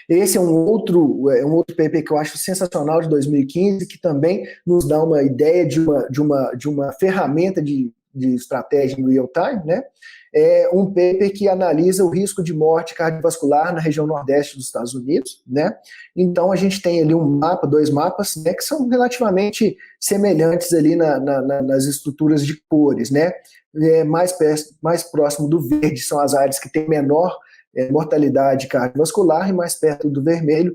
Esse é um outro paper que eu acho sensacional de 2015, que também nos dá uma ideia de uma ferramenta de estratégia em real time, né? É um paper que analisa o risco de morte cardiovascular na região nordeste dos Estados Unidos, né? Então a gente tem ali dois mapas, né, que são relativamente semelhantes ali nas estruturas de cores, né? Mais próximo do verde são as áreas que têm menor mortalidade cardiovascular, e mais perto do vermelho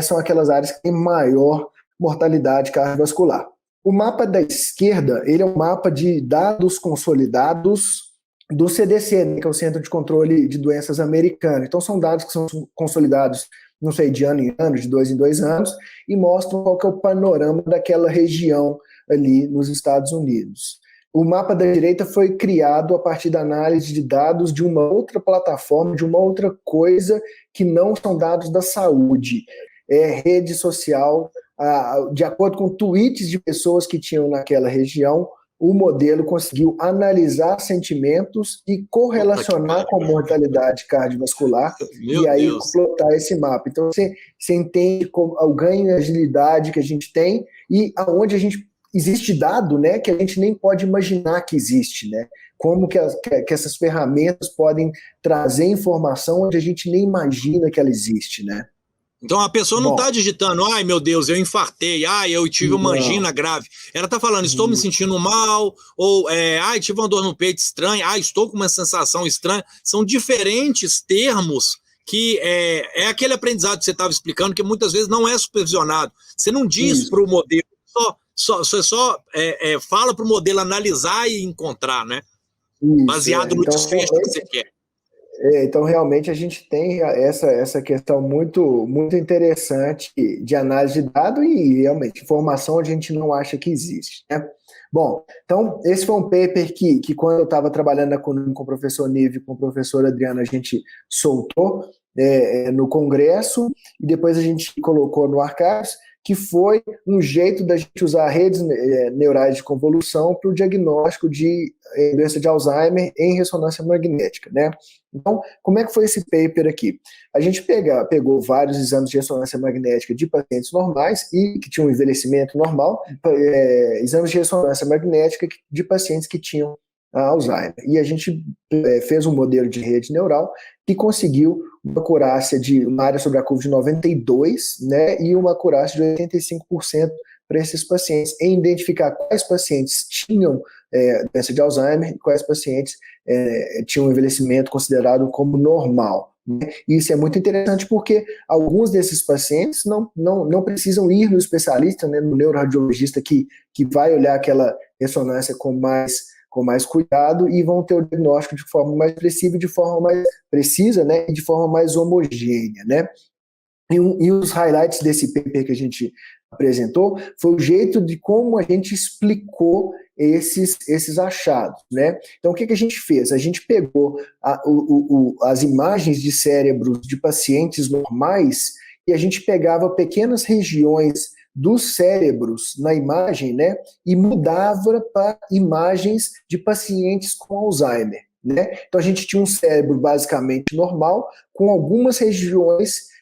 são aquelas áreas que têm maior mortalidade cardiovascular. O mapa da esquerda, ele é um mapa de dados consolidados do CDC, né, que é o Centro de Controle de Doenças americano. Então são dados que são consolidados, não sei, de ano em ano, de 2 em 2 anos, e mostram qual que é o panorama daquela região ali nos Estados Unidos. O mapa da direita foi criado a partir da análise de dados de uma outra plataforma, de uma outra coisa que não são dados da saúde. É rede social, de acordo com tweets de pessoas que tinham naquela região, o modelo conseguiu analisar sentimentos e correlacionar com a mortalidade cardiovascular e aí plotar esse mapa. Então você entende o ganho de agilidade que a gente tem e aonde a gente existe dado, né, que a gente nem pode imaginar que existe, né? Como que essas ferramentas podem trazer informação onde a gente nem imagina que ela existe, né? Então a pessoa não está digitando, ai meu Deus, eu infartei, ai eu tive uma angina grave. Ela está falando, estou me sentindo mal, ou ai tive uma dor no peito estranha, ai estou com uma sensação estranha. São diferentes termos que é aquele aprendizado que você estava explicando, que muitas vezes não é supervisionado. Você não diz para o modelo, você só fala para o modelo analisar e encontrar, né? Isso, baseado no desfecho que você quer. Então, realmente, a gente tem essa questão muito, muito interessante de análise de dados e, realmente, informação onde a gente não acha que existe, né? Bom, então, esse foi um paper que quando eu estava trabalhando com o professor Nive e com o professor Adriano, a gente soltou no congresso e depois a gente colocou no Archives, que foi um jeito da gente usar redes neurais de convolução para o diagnóstico de doença de Alzheimer em ressonância magnética, né? Então, como é que foi esse paper aqui? A gente pegou vários exames de ressonância magnética de pacientes normais e que tinham um envelhecimento normal, exames de ressonância magnética de pacientes que tinham Alzheimer. E a gente fez um modelo de rede neural que conseguiu uma acurácia de uma área sobre a curva de 92, né, e uma acurácia de 85% para esses pacientes, em identificar quais pacientes tinham doença de Alzheimer e quais pacientes tinham um envelhecimento considerado como normal. Né? E isso é muito interessante porque alguns desses pacientes não precisam ir no especialista, né, no neuroradiologista que vai olhar aquela ressonância com mais cuidado e vão ter o diagnóstico de forma mais precisa, de forma mais precisa, né, e de forma mais homogênea, né? E os highlights desse paper que a gente apresentou foi o jeito de como a gente explicou esses achados, né? Então, o que a gente fez? A gente pegou as imagens de cérebros de pacientes normais e a gente pegava pequenas regiões dos cérebros na imagem, né, e mudava para imagens de pacientes com Alzheimer, né? Então a gente tinha um cérebro basicamente normal, com algumas regiões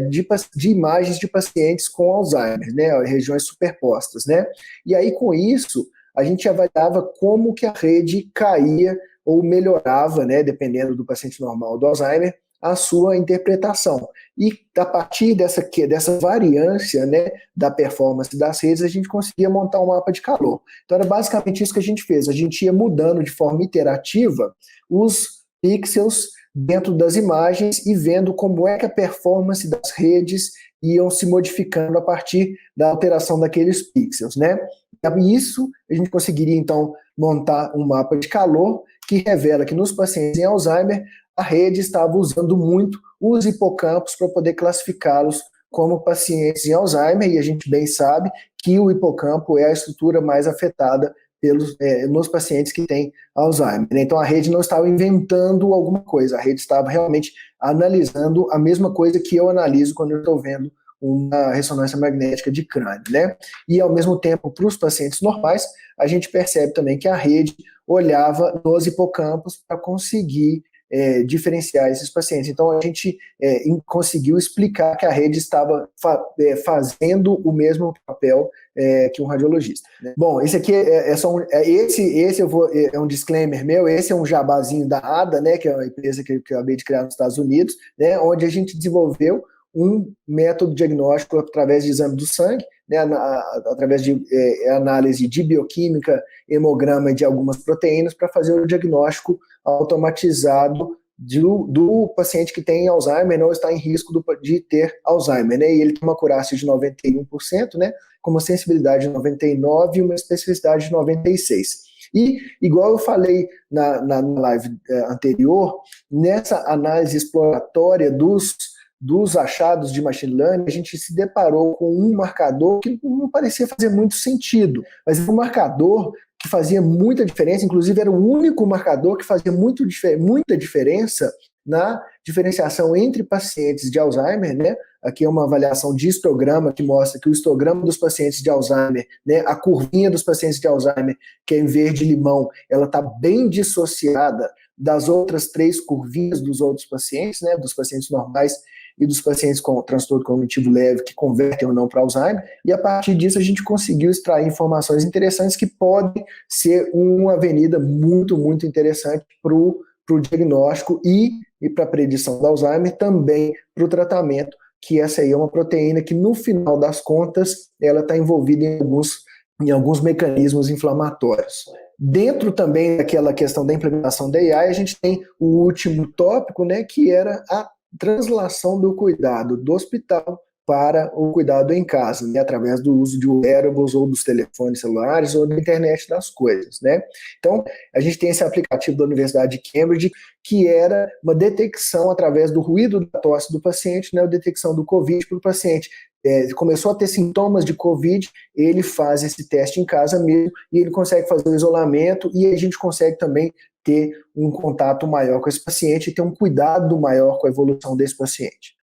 de imagens de pacientes com Alzheimer, né, regiões superpostas, né? E aí com isso a gente avaliava como que a rede caía ou melhorava, né, dependendo do paciente normal do Alzheimer, a sua interpretação. E a partir dessa variância, né, da performance das redes, a gente conseguia montar um mapa de calor. Então era basicamente isso que a gente fez. A gente ia mudando de forma iterativa os pixels dentro das imagens e vendo como é que a performance das redes iam se modificando a partir da alteração daqueles pixels, né? E isso a gente conseguiria então montar um mapa de calor que revela que nos pacientes em Alzheimer a rede estava usando muito os hipocampos para poder classificá-los como pacientes em Alzheimer, e a gente bem sabe que o hipocampo é a estrutura mais afetada nos pacientes que têm Alzheimer. Então a rede não estava inventando alguma coisa, a rede estava realmente analisando a mesma coisa que eu analiso quando eu estou vendo uma ressonância magnética de crânio, né? E ao mesmo tempo, para os pacientes normais, a gente percebe também que a rede olhava nos hipocampos para conseguir diferenciar esses pacientes. Então, a gente conseguiu explicar que a rede estava fazendo o mesmo papel que um radiologista, né? Bom, esse aqui é um disclaimer meu, esse é um jabazinho da ADA, né, que é uma empresa que eu acabei de criar nos Estados Unidos, né, onde a gente desenvolveu um método diagnóstico através de exame do sangue, né, através de análise de bioquímica, hemograma de algumas proteínas, para fazer o diagnóstico automatizado do paciente que tem Alzheimer, não está em risco de ter Alzheimer, né? E ele tem uma acurácia de 91%, né? Com uma sensibilidade de 99% e uma especificidade de 96%. E, igual eu falei na live anterior, nessa análise exploratória dos achados de machine learning, a gente se deparou com um marcador que não parecia fazer muito sentido, mas um marcador que fazia muita diferença, inclusive era o único marcador que fazia muita diferença na diferenciação entre pacientes de Alzheimer, né? Aqui é uma avaliação de histograma que mostra que o histograma dos pacientes de Alzheimer, né, a curvinha dos pacientes de Alzheimer, que é em verde-limão, ela está bem dissociada das outras 3 curvinhas dos outros pacientes, né, dos pacientes normais e dos pacientes com transtorno cognitivo leve que convertem ou não para Alzheimer, e a partir disso a gente conseguiu extrair informações interessantes que podem ser uma avenida muito, muito interessante para o diagnóstico e para a predição do Alzheimer, também para o tratamento, que essa aí é uma proteína que, no final das contas, ela está envolvida em alguns mecanismos inflamatórios. Dentro também daquela questão da implementação da AI, a gente tem o último tópico, né, que era a translação do cuidado do hospital para o cuidado em casa, né, através do uso de wearables ou dos telefones celulares ou da internet das coisas, né? Então, a gente tem esse aplicativo da Universidade de Cambridge que era uma detecção através do ruído da tosse do paciente, né, a detecção do COVID para o paciente. Começou a ter sintomas de COVID, ele faz esse teste em casa mesmo e ele consegue fazer o isolamento e a gente consegue também ter um contato maior com esse paciente e ter um cuidado maior com a evolução desse paciente.